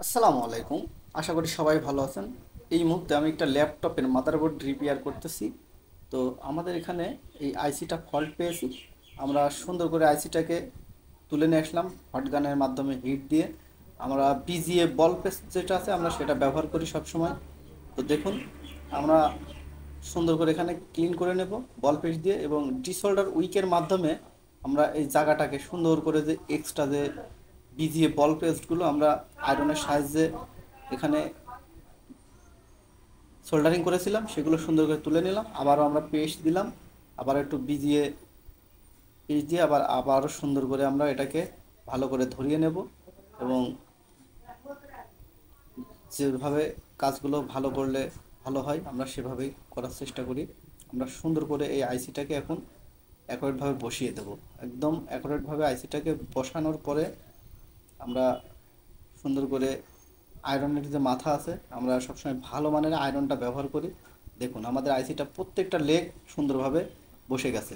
আসসালামু আলাইকুম। আশা করি সবাই ভালো আছেন। এই মুহূর্তে আমি একটা ল্যাপটপের মাদারবোর্ড রিপেয়ার করতেছি। তো আমাদের এখানে এই আইসিটা ফল্ট পেয়েছি। আমরা সুন্দর করে আইসিটাকে তুলে নিয়ে আসলাম হট গানের মাধ্যমে হিট দিয়ে। আমরা পিজিএ বল পেস্ট যেটা আছে আমরা সেটা ব্যবহার করি সব সময়। তো দেখুন, আমরা সুন্দর করে এখানে ক্লিন করে নেব বল পেস্ট দিয়ে, এবং ডিসোল্ডার উইকের মাধ্যমে আমরা এই জায়গাটাকে সুন্দর করে, যে এক্সট্রা যে বিজিএ বল পেস্টগুলো আমরা আয়রনের সাহায্যে এখানে সোল্ডারিং করেছিলাম সেগুলো সুন্দর করে তুলে নিলাম। আবারও আমরা পেস্ট দিলাম, আবার একটু বিজিএ পেস্ট দিয়ে আবারও সুন্দর করে আমরা এটাকে ভালো করে ধরিয়ে নেব। এবং যেভাবে কাজগুলো ভালো করলে ভালো হয় আমরা সেভাবেই করার চেষ্টা করি। আমরা সুন্দর করে এই আইসিটাকে এখন অ্যাকুরেটভাবে বসিয়ে দেব। একদম অ্যাকুরেটভাবে আইসিটাকে বসানোর পরে আমরা সুন্দর করে আয়রনের যে মাথা আছে আমরা সবসময় ভালো মানের আয়রনটা ব্যবহার করি। দেখুন আমাদের আইসিটা প্রত্যেকটা লেগ সুন্দরভাবে বসে গেছে।